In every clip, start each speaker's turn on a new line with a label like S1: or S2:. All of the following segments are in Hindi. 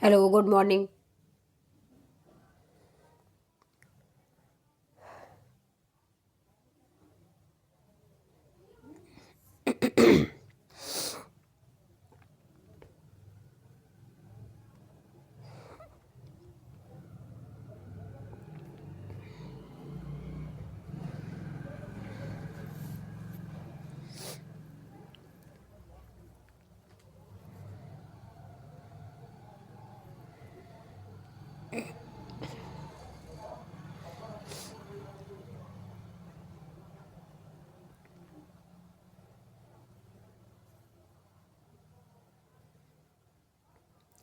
S1: Hello, good morning.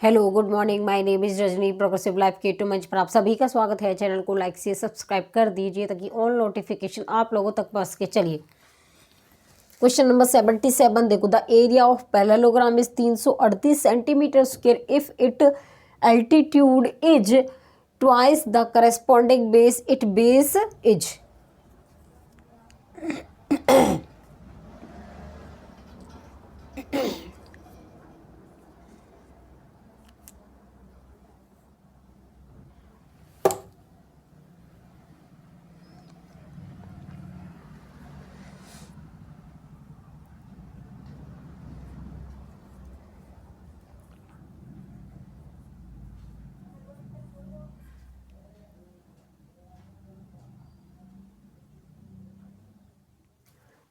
S1: Hello, good morning. My name is Rajni. Progressive life के टू मंच पर आप सभी का स्वागत है। चैनल को लाइक से सब्सक्राइब कर दीजिए ताकि ऑल नोटिफिकेशन आप लोगों तक पहुंच के। चलिए, क्वेश्चन नंबर 77 देखो। The area of parallelogram is 338 centimetre square if it altitude is twice the corresponding base it base is.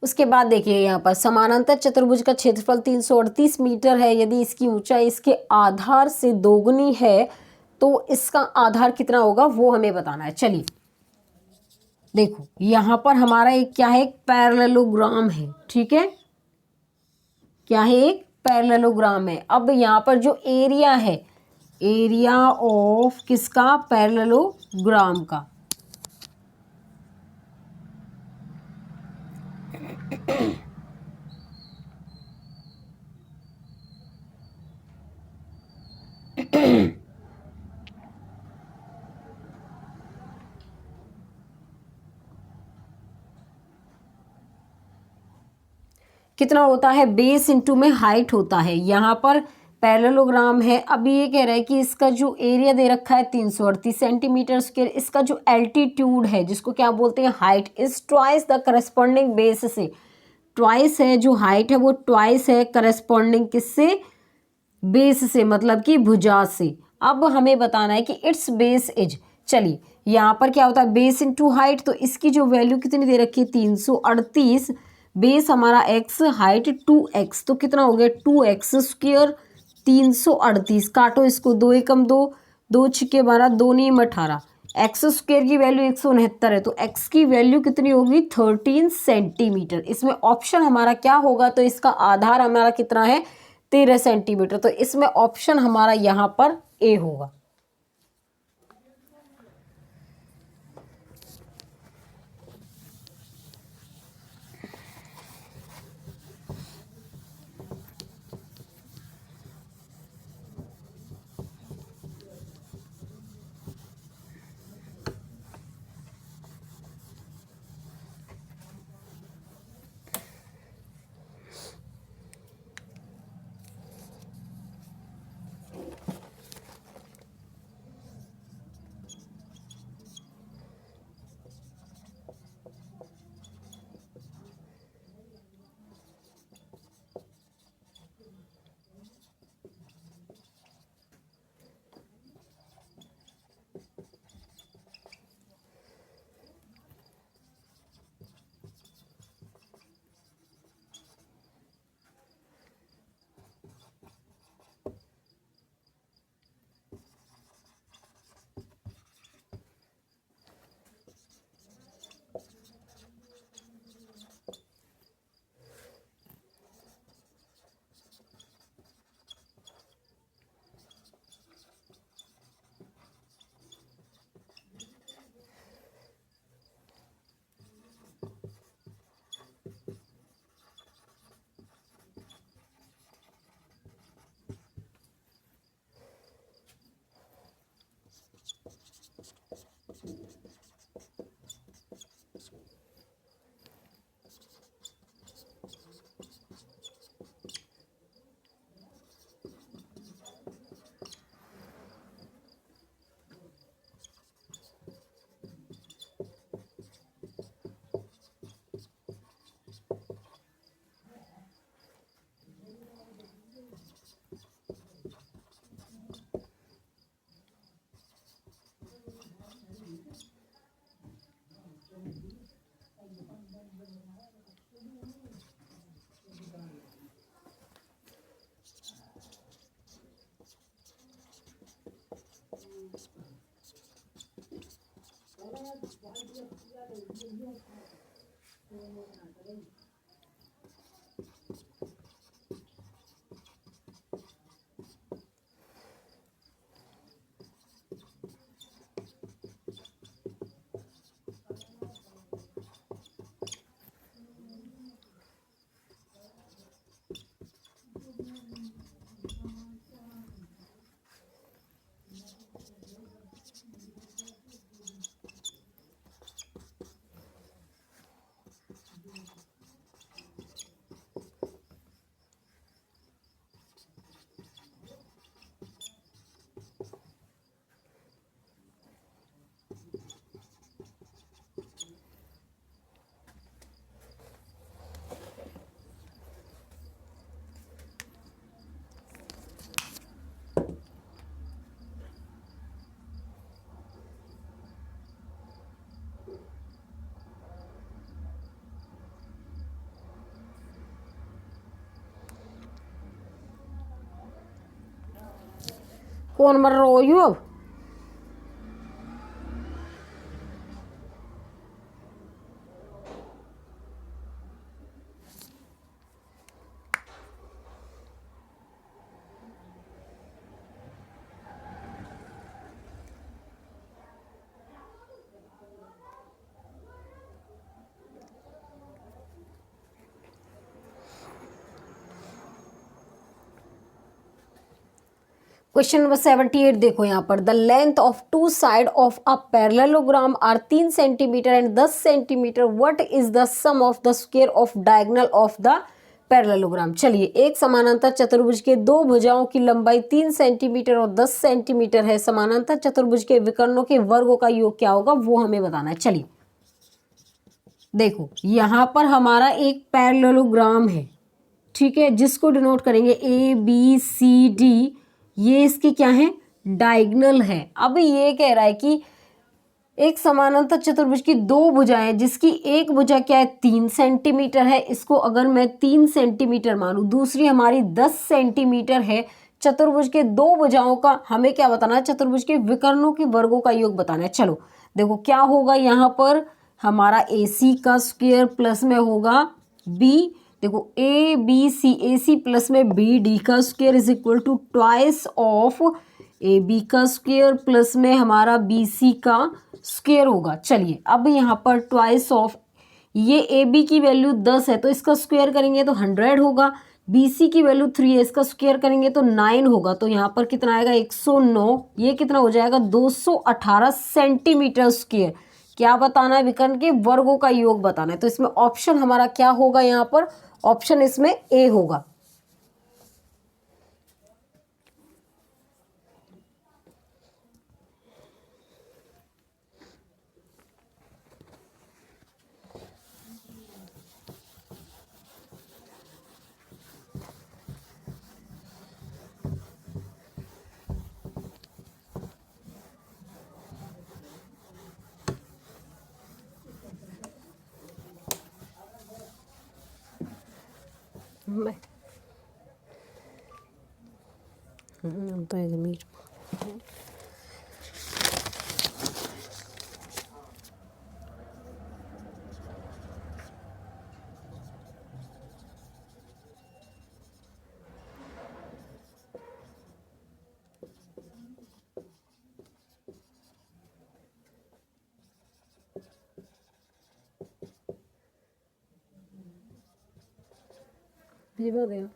S1: उसके बाद देखिए यहाँ पर समानांतर चतुर्भुज का क्षेत्रफल 338 मीटर है। यदि इसकी ऊंचाई इसके आधार से दोगुनी है तो इसका आधार कितना होगा वो हमें बताना है। चलिए देखो, यहाँ पर हमारा एक क्या है, एक पैरेललोग्राम है। ठीक है, क्या है, एक पैरेललोग्राम है। अब यहाँ पर जो एरिया है, एरिया ऑफ किसका, पैरेललोग्राम का, कितना होता है, बेस इंटू में हाइट होता है। यहाँ पर पैरेललोग्राम है। अब ये कह रहा है कि इसका जो एरिया दे रखा है 338 सेंटीमीटर स्क्वायर, इसका जो एल्टीट्यूड है जिसको क्या बोलते हैं, height, is twice the corresponding base से। ट्वाइस है जो हाइट है वो ट्वाइस है करस्पॉन्डिंग किससे, बेस से, मतलब कि भुजा से। अब हमें बताना है कि इट्स बेस इज। चलिए, यहाँ पर क्या होता है, बेस इंटू हाइट, तो इसकी जो वैल्यू कितनी दे रखी है 338। बेस हमारा x, हाइट 2x, तो कितना हो गया 2x स्क्वायर 338। काटो इसको, 2 एकम 2, 2 छिके 12, 2 नीम 18। एक्स स्क्वायर की वैल्यू 169 है तो x की वैल्यू कितनी होगी 13 सेंटीमीटर। इसमें ऑप्शन हमारा क्या होगा, तो इसका आधार हमारा कितना है 13 सेंटीमीटर, तो इसमें ऑप्शन हमारा यहाँ पर ए होगा। कौन मर रो यू अब? क्वेश्चन नंबर 78 देखो यहाँ पर, the length of two side of a parallelogram are 3 centimeter and 10 centimeter, what is the sum of the square of diagonal of the parallelogram. चलिए, एक समानांतर चतुर्भुज के दो भुजाओं की लंबाई 3 सेंटीमीटर और 10 सेंटीमीटर है, समानांतर चतुर्भुज के विकर्णों के वर्गों का योग क्या होगा वो हमें बताना है। चलिए देखो, यहाँ पर हमारा एक पैरेललोग्राम है, ठीक है, जिसको डिनोट करेंगे ए बी सी डी, ये इसके क्या है, डायगोनल है। अब ये कह रहा है कि एक समानांतर चतुर्भुज की दो भुजाएं, जिसकी एक भुजा क्या है 3 सेंटीमीटर है, इसको अगर मैं 3 सेंटीमीटर मानूं, दूसरी हमारी 10 सेंटीमीटर है, चतुर्भुज के दो भुजाओं का हमें क्या बताना है, चतुर्भुज के विकर्णों के वर्गों का योग बताना है। चलो देखो क्या होगा, यहाँ पर हमारा ए सी का स्क्वायर प्लस में होगा बी, देखो A B C, A C plus में बी डी का square is equal to twice of A B का स्क्वायर प्लस में हमारा बी सी का स्क्वायर होगा। चलिए अब यहाँ पर ट्वाइस ऑफ, ये ए बी की वैल्यू 10 है तो इसका स्क्वायर करेंगे तो 100 होगा, बी सी की वैल्यू 3 है, इसका स्क्वायर करेंगे तो 9 होगा, तो यहाँ पर कितना आएगा 109, ये कितना हो जाएगा 218 सेंटीमीटर स्क्वायर। क्या बताना है, विकर्ण के वर्गों का योग बताना है। तो इसमें ऑप्शन हमारा क्या होगा, यहाँ पर ऑप्शन इसमें ए होगा। तो मीट भिजवा दें।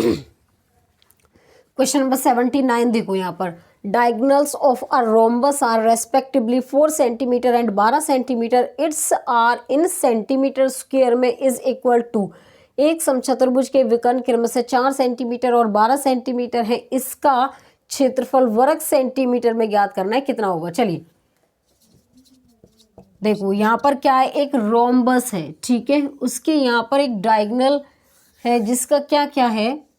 S1: क्वेश्चन नंबर 79 देखो यहाँ पर, diagonals of a rhombus are respectively 4 centimeter and 12 centimeter, its are in centimeter square में इज इक्वल टू, एक समचतुर्भुज के विकर्ण क्रमशः 4 सेंटीमीटर और 12 सेंटीमीटर है, इसका क्षेत्रफल वर्ग सेंटीमीटर में ज्ञात करना है, कितना होगा। चलिए देखो यहाँ पर क्या है, एक रोम्बस है, ठीक है, उसके यहाँ पर एक डायगोनल है जिसका क्या क्या है,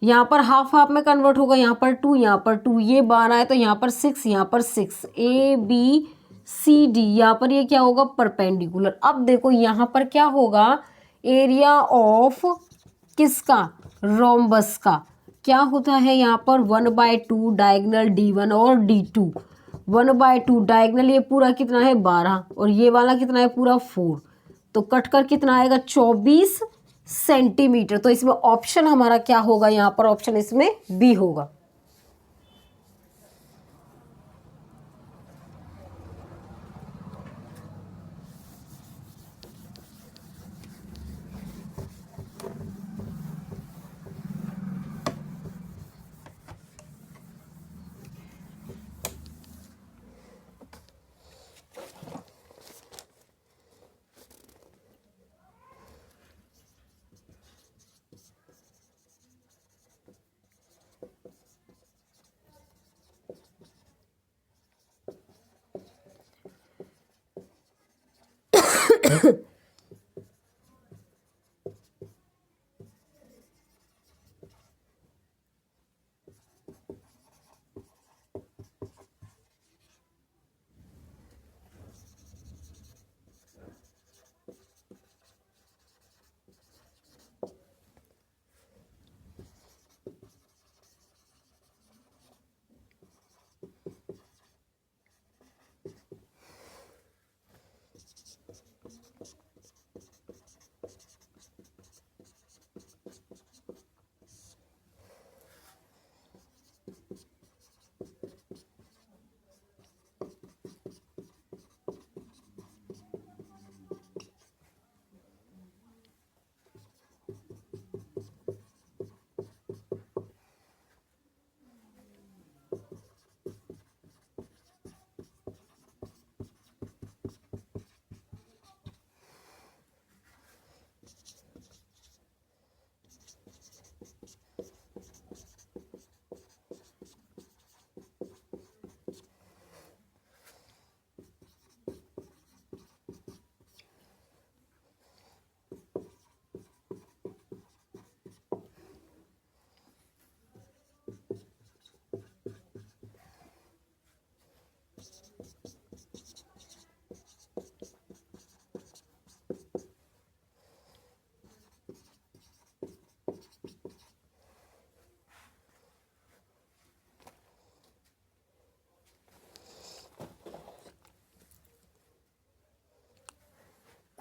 S1: यहाँ पर हाफ हाफ में कन्वर्ट होगा, यहाँ पर 2, यहाँ पर 2, ये 12 है तो यहाँ पर 6, यहाँ पर 6, ए बी सी डी, यहाँ पर ये क्या होगा, परपेंडिकुलर। अब देखो यहाँ पर क्या होगा, एरिया ऑफ किसका, रोम्बस का क्या होता है, यहाँ पर 1/2 डायगोनल D1 और D2, 1/2 डायगोनल, ये पूरा कितना है 12 और ये वाला कितना है पूरा 4, तो कट कर कितना आएगा 24 सेंटीमीटर। तो इसमें ऑप्शन हमारा क्या होगा, यहाँ पर ऑप्शन इसमें बी होगा।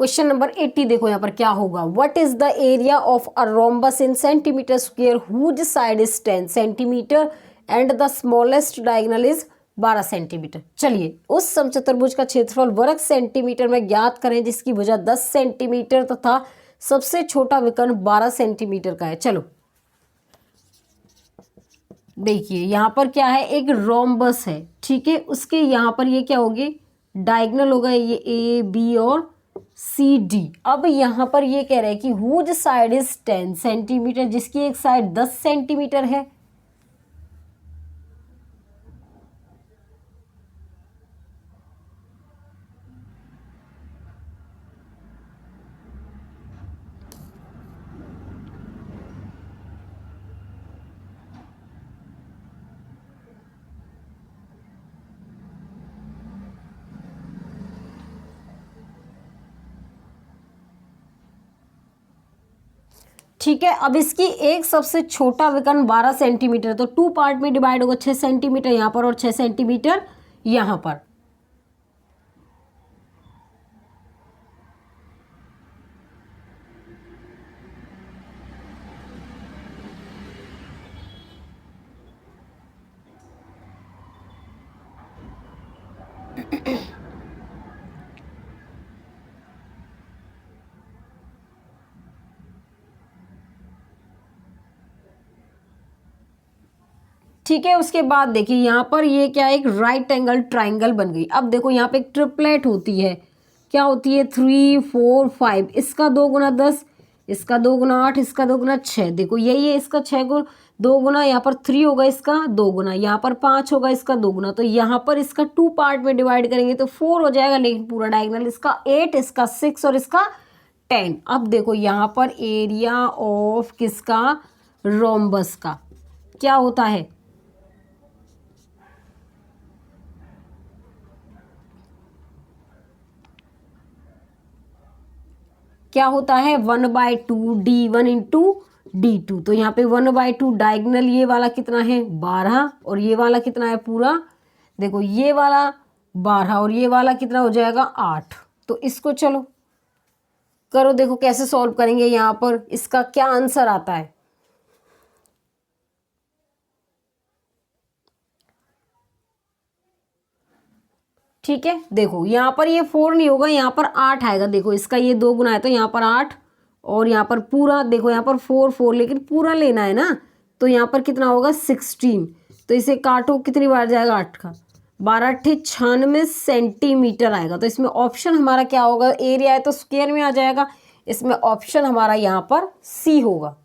S1: क्वेश्चन नंबर 80 देखो यहाँ पर क्या होगा, what is the area of a rhombus in centimeter square whose side is 10 centimeter and the smallest diagonal is 12 centimeter. चलिए उस समचतुर्भुज का क्षेत्रफल वर्ग सेंटीमीटर में ज्ञात करें जिसकी भुजा 10 सेंटीमीटर तथा सबसे छोटा विकर्ण 12 सेंटीमीटर का है। चलो देखिए यहाँ पर क्या है, एक रोम्बस है, ठीक है, उसके यहाँ पर ये क्या होगी, डायगोनल होगा, ये ए बी और सी डी। अब यहाँ पर ये कह रहे हैं कि हुज साइड इज 10 सेंटीमीटर, जिसकी एक साइड 10 सेंटीमीटर है। ठीक है, अब इसकी एक सबसे छोटा विकर्ण 12 सेंटीमीटर, तो 2 पार्ट में डिवाइड होगा, 6 सेंटीमीटर यहाँ पर और 6 सेंटीमीटर यहाँ पर। ठीक है। उसके बाद देखिए यहाँ पर ये क्या है, एक राइट एंगल ट्राइंगल बन गई। अब देखो यहाँ पे एक ट्रिपलेट होती है, क्या होती है, 3 4 5, इसका 2 गुना 10, इसका 2 गुना 8, इसका 2 गुना 6। देखो यही है, इसका 6 गुना 2 गुना, यहाँ पर 3 होगा, इसका 2 गुना, यहाँ पर 5 होगा, इसका 2 गुना। तो यहाँ पर इसका 2 पार्ट में डिवाइड करेंगे तो 4 हो जाएगा, लेकिन पूरा डायगोनल इसका 8, इसका 6 और इसका 10। अब देखो यहाँ पर एरिया ऑफ किसका, रोम्बस का क्या होता है, क्या होता है, 1/2 D1 इंटू D2। तो यहाँ पे 1/2 डायगोनल, ये वाला कितना है 12, और ये वाला कितना है पूरा, देखो ये वाला 12 और ये वाला कितना हो जाएगा 8। तो इसको चलो करो, देखो कैसे सॉल्व करेंगे, यहाँ पर इसका क्या आंसर आता है। ठीक है, देखो यहाँ पर ये 4 नहीं होगा, यहाँ पर 8 आएगा। देखो इसका ये 2 गुना है तो यहाँ पर 8, और यहाँ पर पूरा देखो यहाँ पर 4 4, लेकिन पूरा लेना है ना, तो यहाँ पर कितना होगा 16। तो इसे काटो, कितनी बार जाएगा 8 का 12 8 96 सेंटीमीटर आएगा। तो इसमें ऑप्शन हमारा क्या होगा, एरिया है तो स्क्वायर में आ जाएगा, इसमें ऑप्शन हमारा यहाँ पर सी होगा।